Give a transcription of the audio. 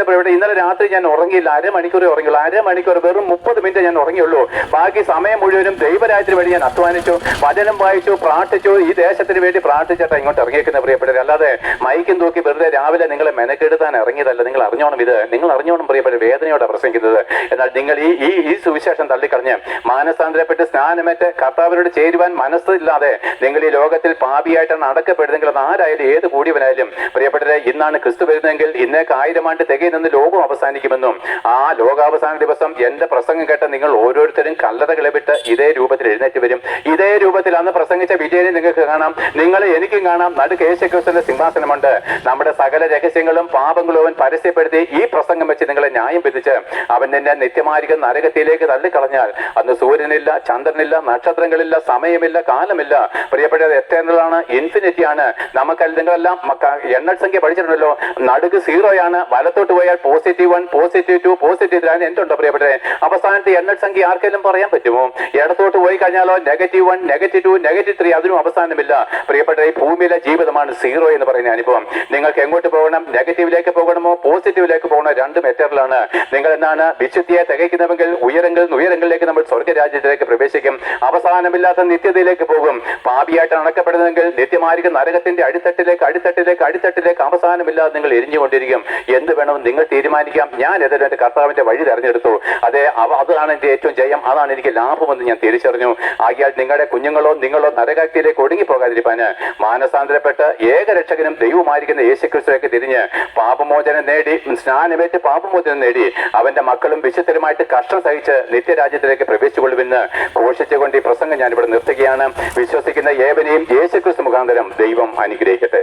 ഇവിടെ ഇന്നലെ രാത്രി ഞാൻ ഉറങ്ങിയില്ല, അരമണിക്കൂർ ഉറങ്ങിയുള്ളൂ. അരമണിക്കൂർ വെറും 30 മിനിറ്റ് ഞാൻ ഉറങ്ങിയുള്ളൂ. ബാക്കി സമയം മുഴുവനും ദൈവരാജ്യത്തിന് വേണ്ടി ഞാൻ അധ്വാനിച്ചു, വചനം വായിച്ചു, പ്രാർത്ഥിച്ചു, ഈ ദേശത്തിന് വേണ്ടി പ്രാർത്ഥിച്ചിട്ട് ഇങ്ങോട്ട് ഇറങ്ങിയേക്കുന്ന പ്രിയപ്പെട്ടവർ. അല്ലാതെ മൈക്കും തൂക്കി വെറുതെ രാവിലെ നിങ്ങളെ മെനക്കെടുത്താൻ ഇറങ്ങിയതല്ല. നിങ്ങൾ അറിഞ്ഞോണം, നിങ്ങൾ അറിഞ്ഞോണം പ്രിയപ്പെട്ട, വേദനയോടെ പ്രസംഗിക്കുന്നത്. എന്നാൽ നിങ്ങൾ ഈ സുവിശേഷം തള്ളിക്കളഞ്ഞ് മാനസാന്തരപ്പെട്ട് സ്നാനമേറ്റ് കർത്താവിനോട് ചേരുവാൻ മനസ്സില്ലാതെ നിങ്ങൾ ഈ ലോകത്തിൽ പാപിയായിട്ടാണ് അടക്കപ്പെടുന്നെങ്കിൽ അത് ആരായാലും ഏത് കൂടിയവനായാലും പ്രിയപ്പെട്ടവരെ, ഇന്നാണ് ക്രിസ്തു വരുന്നതെങ്കിൽ ഇന്നേക്ക് 1000 ആണ്ട് തികയുന്ന ലോകം അവസാനിക്കുമെന്നും ആ ലോകാവസാന ദിവസം എന്റെ പ്രസംഗം കേട്ട നിങ്ങൾ ഓരോരുത്തരും കല്ലറകളെ വിട്ട് ഇതേ രൂപത്തിൽ എഴുന്നേറ്റ് വരും. ഇതേ രൂപത്തിൽ അന്ന് പ്രസംഗിച്ച വിജയനെ നിങ്ങൾക്ക് കാണാം, നിങ്ങളെ എനിക്കും കാണാം. നടുക്ക് യേശുക്രിസ്തുവിന്റെ സിംഹാസനമുണ്ട്. നമ്മുടെ സകല രഹസ്യങ്ങളും പാപങ്ങളും അവൻ പരസ്യപ്പെടുത്തി ഈ പ്രസംഗം വെച്ച് നിങ്ങളെ ന്യായം വിധിച്ച് അവൻ നിന്നെ നിത്യമായിരിക്കുന്ന നരകത്തിലേക്ക് തള്ളിക്കളഞ്ഞാൽ അന്ന് സൂര്യനില്ല, ചന്ദ്രനില്ല, നക്ഷത്രങ്ങളില്ല, സമയമില്ല, കാലമില്ല. പ്രിയപ്പെട്ടത് എറ്റേണലാണ്, ഇൻഫിനിറ്റി ആണ്. നമുക്കല്ല, നിങ്ങളെല്ലാം എണ്ണൽ സംഖ്യ പഠിച്ചിട്ടുണ്ടല്ലോ. നടുക്ക് 0 ആണ്, വലത്തോട്ട് പോയാൽ +1, +2, +3 എന്തുണ്ടോ പ്രിയപ്പെട്ടെ? അവസാനത്തെ എണ്ണൽ സംഖ്യ ആർക്കെങ്കിലും പറയാൻ പറ്റുമോ? ഇടത്തോട്ട് പോയി കഴിഞ്ഞാലോ -1, -2, -3 അതിനും അവസാനമില്ല. പ്രിയപ്പെട്ട, ഈ ഭൂമിയിലെ ജീവിതമാണ് 0 എന്ന് പറയുന്ന അനുഭവം. നിങ്ങൾക്ക് എങ്ങോട്ട് പോകണം? നെഗറ്റീവിലേക്ക് പോകണമോ പോസിറ്റീവിലേക്ക് പോകണോ? രണ്ടും എറ്ററിലാണ്. നിങ്ങൾ എന്നാണ് വിശുദ്ധിയെ തികയ്ക്കുന്നുവെങ്കിൽ ഉയരങ്ങളിലേക്ക് നമ്മൾ സ്വർഗരാജ്യത്തിലേക്ക് പ്രവേശിക്കും, അവസാനമില്ലാത്ത നിത്യതയിലേക്ക് പോകും. പാപിയായിട്ട് അണക്കപ്പെടുന്നതെങ്കിൽ നിത്യമായിരിക്കും നരകത്തിന്റെ അടിത്തട്ടിലേക്ക് അവസാനമില്ലാതെ നിങ്ങൾ എരിഞ്ഞുകൊണ്ടിരിക്കും. എന്ത് വേണം നിങ്ങൾ തീരുമാനിക്കാം. ഞാൻ ഏതായാലും എന്റെ കർത്താവിന്റെ വഴി തെരഞ്ഞെടുത്തു. അതാണ് എന്റെ ഏറ്റവും ജയം, അതാണ് എനിക്ക് ലാഭമെന്ന് ഞാൻ തിരിച്ചറിഞ്ഞു. ആകിയാൽ നിങ്ങളുടെ കുഞ്ഞുങ്ങളോ നിങ്ങളോ നരകത്തിലേക്ക് ഒടുങ്ങിപ്പോകാതിരിപ്പാന് മാനസാന്തരപ്പെട്ട് ഏകരക്ഷകനും ദൈവമായിരിക്കുന്ന യേശുക്രിസ്തുവിലേക്ക് തിരിഞ്ഞ് പാപമോചനം നേടി, സ്നാനമേറ്റ് പാപമോചനം നേടി അവന്റെ മക്കളും വിശുദ്ധരുമായിട്ട് കഷ്ടം സഹിച്ച് നിത്യരാജ്യത്തിലേക്ക് പ്രവേശിച്ചുകൊള്ളുമെന്ന് ഘോഷിച്ചുകൊണ്ട് ഈ പ്രസംഗം ഞാനിവിടെ നിർത്തുകയാണ്. വിശ്വസിക്കുന്ന ഏവനെയും യേശുക്രിസ്തു മുഖാന്തരം ദൈവം അനുഗ്രഹിക്കട്ടെ.